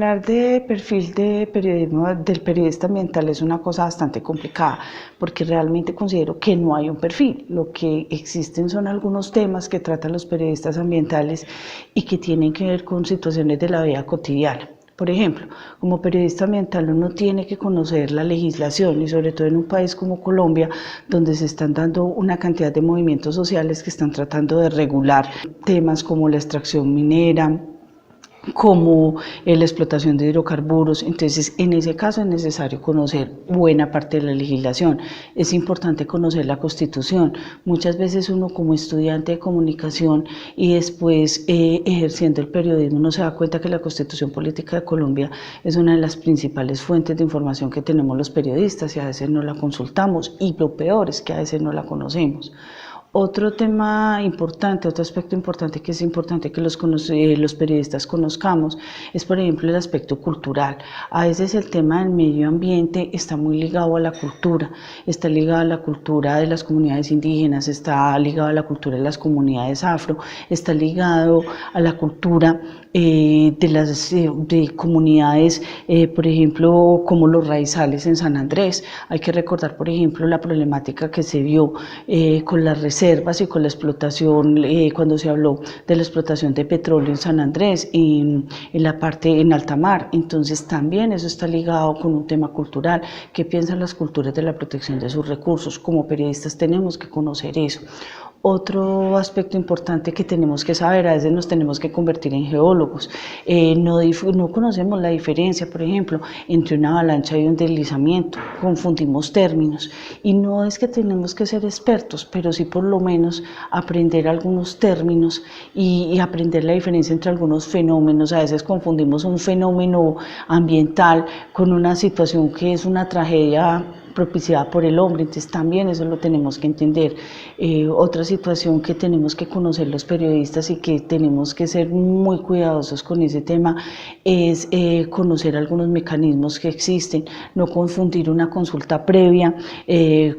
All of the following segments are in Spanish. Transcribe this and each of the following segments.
Hablar de perfil de periodismo, del periodista ambiental es una cosa bastante complicada porque realmente considero que no hay un perfil. Lo que existen son algunos temas que tratan los periodistas ambientales y que tienen que ver con situaciones de la vida cotidiana. Por ejemplo, como periodista ambiental uno tiene que conocer la legislación y sobre todo en un país como Colombia, donde se están dando una cantidad de movimientos sociales que están tratando de regular temas como la extracción minera, como la explotación de hidrocarburos. Entonces, en ese caso es necesario conocer buena parte de la legislación. Es importante conocer la Constitución. Muchas veces uno como estudiante de comunicación y después ejerciendo el periodismo no se da cuenta que la Constitución Política de Colombia es una de las principales fuentes de información que tenemos los periodistas y a veces no la consultamos y lo peor es que a veces no la conocemos. Otro tema importante, otro aspecto importante que es importante que los periodistas conozcamos es, por ejemplo, el aspecto cultural. A veces el tema del medio ambiente está muy ligado a la cultura, está ligado a la cultura de las comunidades indígenas, está ligado a la cultura de las comunidades afro, está ligado a la cultura de comunidades, por ejemplo, como los raizales en San Andrés. Hay que recordar, por ejemplo, la problemática que se vio con las reservas y con la explotación, cuando se habló de la explotación de petróleo en San Andrés, en la parte en alta mar. Entonces también eso está ligado con un tema cultural. ¿Qué piensan las culturas de la protección de sus recursos? Como periodistas tenemos que conocer eso. Otro aspecto importante que tenemos que saber, a veces nos tenemos que convertir en geólogos. No conocemos la diferencia, por ejemplo, entre una avalancha y un deslizamiento, confundimos términos y no es que tenemos que ser expertos, pero sí por lo menos aprender algunos términos y aprender la diferencia entre algunos fenómenos. A veces confundimos un fenómeno ambiental con una situación que es una tragedia propiciada por el hombre, entonces también eso lo tenemos que entender. Otra situación que tenemos que conocer los periodistas y que tenemos que ser muy cuidadosos con ese tema es conocer algunos mecanismos que existen, no confundir una consulta previa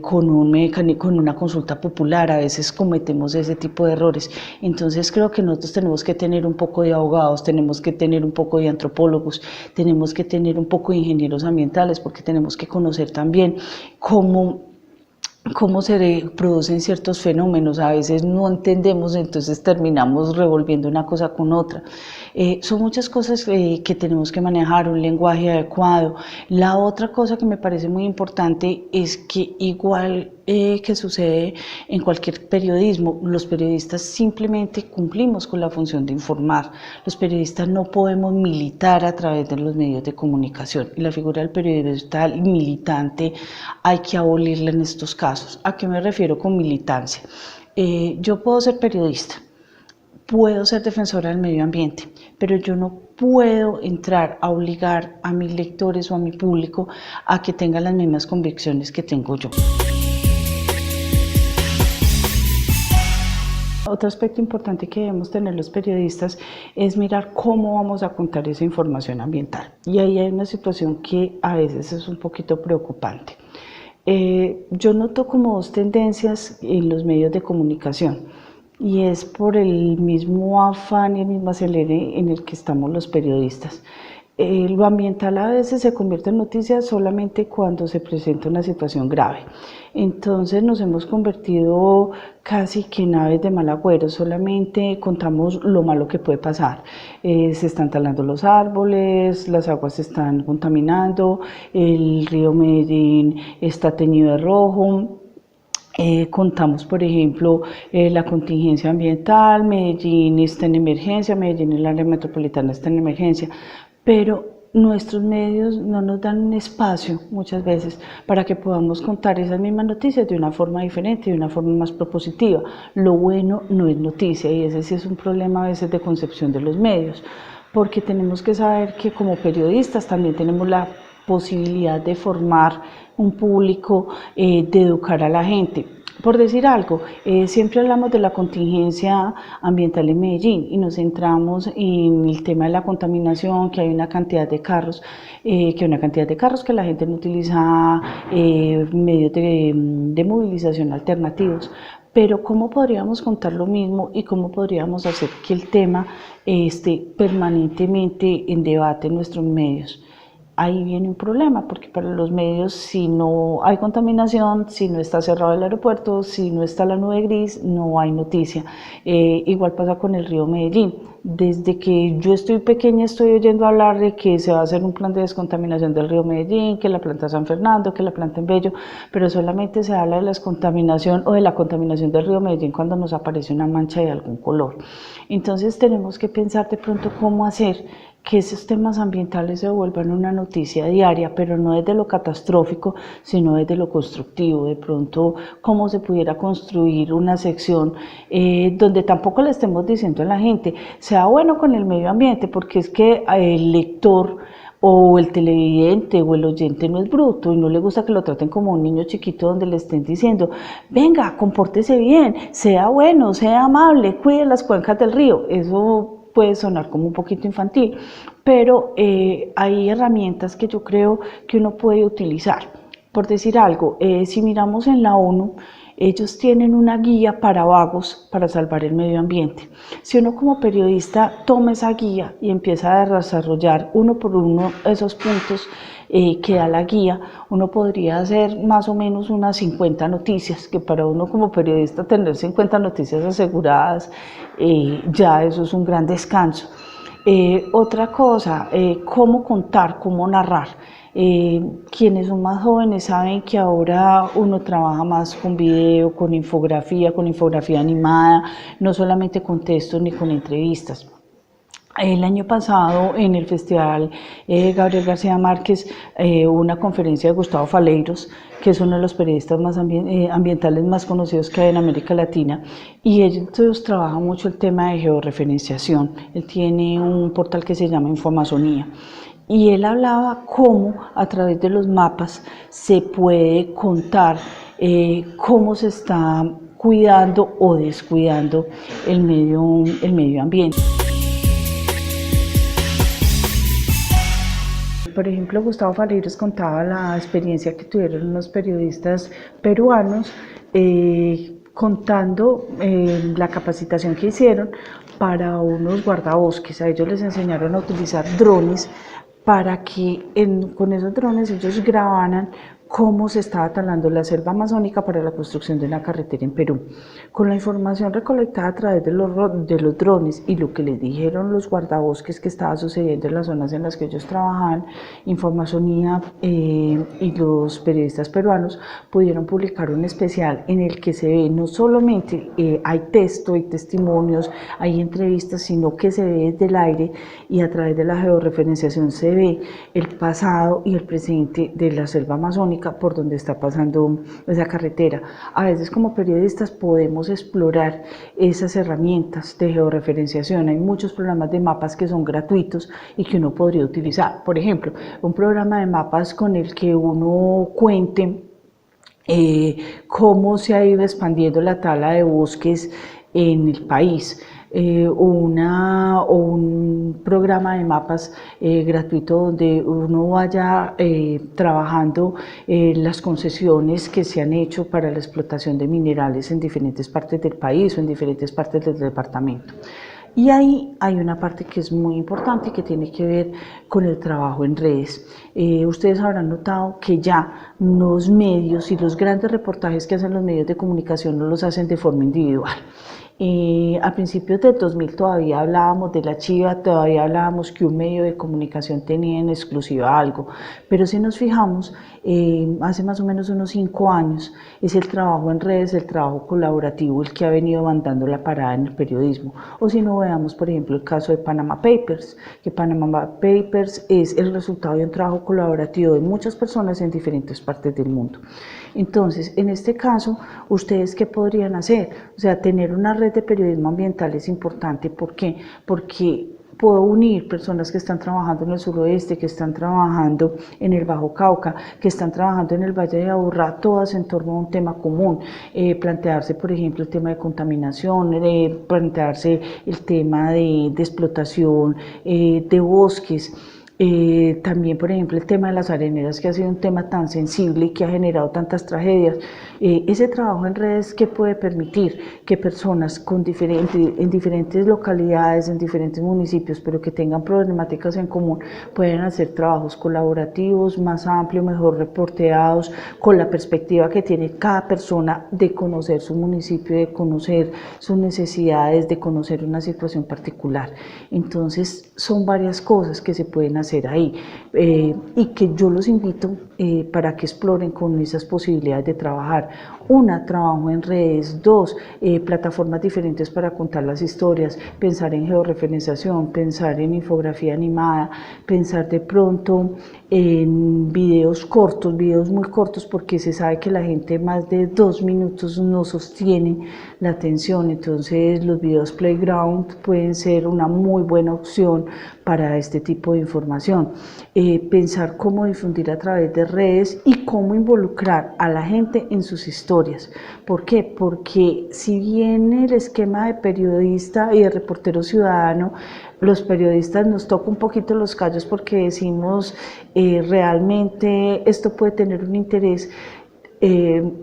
con una consulta popular. A veces cometemos ese tipo de errores, entonces creo que nosotros tenemos que tener un poco de abogados, tenemos que tener un poco de antropólogos, tenemos que tener un poco de ingenieros ambientales, porque tenemos que conocer también cómo se producen ciertos fenómenos. A veces no entendemos, entonces terminamos revolviendo una cosa con otra. Son muchas cosas que tenemos que manejar, un lenguaje adecuado. La otra cosa que me parece muy importante es que igual que sucede en cualquier periodismo, los periodistas simplemente cumplimos con la función de informar. Los periodistas no podemos militar a través de los medios de comunicación y la figura del periodista militante hay que abolirla en estos casos. ¿A qué me refiero con militancia? Yo puedo ser periodista, puedo ser defensora del medio ambiente, pero yo no puedo entrar a obligar a mis lectores o a mi público a que tengan las mismas convicciones que tengo yo. Otro aspecto importante que debemos tener los periodistas es mirar cómo vamos a contar esa información ambiental. Y ahí hay una situación que a veces es un poquito preocupante. Yo noto como dos tendencias en los medios de comunicación y es por el mismo afán y el mismo acelere en el que estamos los periodistas. Lo ambiental a veces se convierte en noticia solamente cuando se presenta una situación grave. Entonces nos hemos convertido casi que en aves de mal agüero, solamente contamos lo malo que puede pasar. Se están talando los árboles, las aguas se están contaminando, el río Medellín está teñido de rojo. Contamos, por ejemplo, la contingencia ambiental, Medellín está en emergencia, Medellín, el área metropolitana está en emergencia, pero nuestros medios no nos dan un espacio muchas veces para que podamos contar esas mismas noticias de una forma diferente, de una forma más propositiva. Lo bueno no es noticia y ese sí es un problema a veces de concepción de los medios, porque tenemos que saber que como periodistas también tenemos la posibilidad de formar un público, de educar a la gente. Por decir algo, siempre hablamos de la contingencia ambiental en Medellín y nos centramos en el tema de la contaminación, que hay una cantidad de carros, que la gente no utiliza medios de movilización alternativos. pero ¿cómo podríamos contar lo mismo y cómo podríamos hacer que el tema esté permanentemente en debate en nuestros medios? Ahí viene un problema, porque para los medios, si no hay contaminación, si no está cerrado el aeropuerto, si no está la nube gris, no hay noticia. Igual pasa con el río Medellín. Desde que yo estoy pequeña estoy oyendo hablar de que se va a hacer un plan de descontaminación del río Medellín, que la planta San Fernando, que la planta en Bello, pero solamente se habla de la contaminación o de la contaminación del río Medellín cuando nos aparece una mancha de algún color. Entonces tenemos que pensar de pronto cómo hacer que esos temas ambientales se vuelvan una noticia diaria, pero no desde lo catastrófico, sino desde lo constructivo. De pronto, cómo se pudiera construir una sección donde tampoco le estemos diciendo a la gente, sea bueno con el medio ambiente, porque es que el lector o el televidente o el oyente no es bruto y no le gusta que lo traten como un niño chiquito donde le estén diciendo, venga, compórtese bien, sea bueno, sea amable, cuide las cuencas del río. Eso puede sonar como un poquito infantil, pero hay herramientas que yo creo que uno puede utilizar. Por decir algo, si miramos en la ONU, ellos tienen una guía para vagos para salvar el medio ambiente. Si uno como periodista toma esa guía y empieza a desarrollar uno por uno esos puntos que da la guía, uno podría hacer más o menos unas 50 noticias, que para uno como periodista tener 50 noticias aseguradas, ya eso es un gran descanso. Otra cosa, cómo contar, cómo narrar. Quienes son más jóvenes saben que ahora uno trabaja más con video, con infografía animada, no solamente con textos ni con entrevistas. El año pasado en el Festival Gabriel García Márquez hubo una conferencia de Gustavo Faleiros, que es uno de los periodistas más ambientales más conocidos que hay en América Latina, y ellos trabajan mucho el tema de georreferenciación. Él tiene un portal que se llama Infoamazonía. Y él hablaba cómo a través de los mapas se puede contar cómo se está cuidando o descuidando el medio ambiente. Por ejemplo, Gustavo Faleiros contaba la experiencia que tuvieron unos periodistas peruanos contando la capacitación que hicieron para unos guardabosques. A ellos les enseñaron a utilizar drones para que con esos drones ellos grabaran cómo se estaba talando la selva amazónica para la construcción de una carretera en Perú. Con la información recolectada a través de los drones y lo que les dijeron los guardabosques que estaba sucediendo en las zonas en las que ellos trabajaban, Infoamazonía y los periodistas peruanos pudieron publicar un especial en el que se ve no solamente hay texto, hay testimonios, hay entrevistas, sino que se ve desde el aire y a través de la georreferenciación se ve el pasado y el presente de la selva amazónica por donde está pasando esa carretera. A veces como periodistas podemos explorar esas herramientas de georreferenciación. Hay muchos programas de mapas que son gratuitos y que uno podría utilizar. Por ejemplo, un programa de mapas con el que uno cuente cómo se ha ido expandiendo la tala de bosques en el país. Un programa de mapas gratuito donde uno vaya trabajando las concesiones que se han hecho para la explotación de minerales en diferentes partes del país o en diferentes partes del departamento. Y ahí hay una parte que es muy importante que tiene que ver con el trabajo en redes. Ustedes habrán notado que ya los medios y los grandes reportajes que hacen los medios de comunicación no los hacen de forma individual. A principios del 2000 todavía hablábamos de la chiva, todavía hablábamos que un medio de comunicación tenía en exclusiva algo, pero si nos fijamos, hace más o menos unos 5 años, es el trabajo en redes, el trabajo colaborativo, el que ha venido mandando la parada en el periodismo. O si no, veamos por ejemplo el caso de Panama Papers, que Panama Papers es el resultado de un trabajo colaborativo de muchas personas en diferentes partes del mundo. Entonces, en este caso, ¿ustedes qué podrían hacer? O sea, tener una red de periodismo ambiental es importante. ¿Por qué? Porque puedo unir personas que están trabajando en el suroeste, que están trabajando en el Bajo Cauca, que están trabajando en el Valle de Aburrá, todas en torno a un tema común. Plantearse, por ejemplo, el tema de contaminación, plantearse el tema de explotación de bosques. También, por ejemplo, el tema de las areneras, que ha sido un tema tan sensible y que ha generado tantas tragedias. Ese trabajo en redes que puede permitir que personas en diferentes localidades, en diferentes municipios, pero que tengan problemáticas en común, puedan hacer trabajos colaborativos más amplios, mejor reporteados, con la perspectiva que tiene cada persona de conocer su municipio, de conocer sus necesidades, de conocer una situación particular. Entonces, son varias cosas que se pueden hacer ahí y que yo los invito para que exploren con esas posibilidades de trabajar. Una, trabajo en redes. Dos, plataformas diferentes para contar las historias, pensar en georreferenciación, pensar en infografía animada, pensar de pronto en videos cortos, videos muy cortos, porque se sabe que la gente más de 2 minutos no sostiene la atención. Entonces los videos playground pueden ser una muy buena opción para este tipo de información. Pensar cómo difundir a través de redes y cómo involucrar a la gente en sus historias. ¿Por qué? Porque si bien el esquema de periodista y de reportero ciudadano, los periodistas nos toca un poquito los callos porque decimos realmente esto puede tener un interés.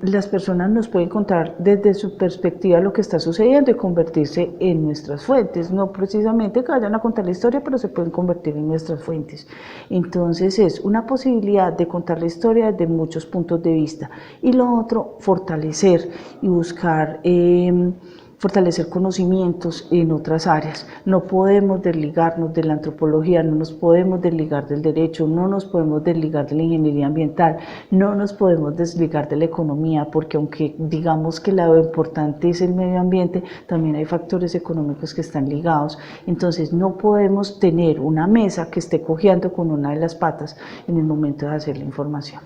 Las personas nos pueden contar desde su perspectiva lo que está sucediendo y convertirse en nuestras fuentes, no precisamente que vayan a contar la historia, pero se pueden convertir en nuestras fuentes. Entonces es una posibilidad de contar la historia desde muchos puntos de vista. Y lo otro, fortalecer y buscar fortalecer conocimientos en otras áreas. No podemos desligarnos de la antropología, no nos podemos desligar del derecho, no nos podemos desligar de la ingeniería ambiental, no nos podemos desligar de la economía, porque aunque digamos que lo importante es el medio ambiente, también hay factores económicos que están ligados. Entonces no podemos tener una mesa que esté cojeando con una de las patas en el momento de hacer la información.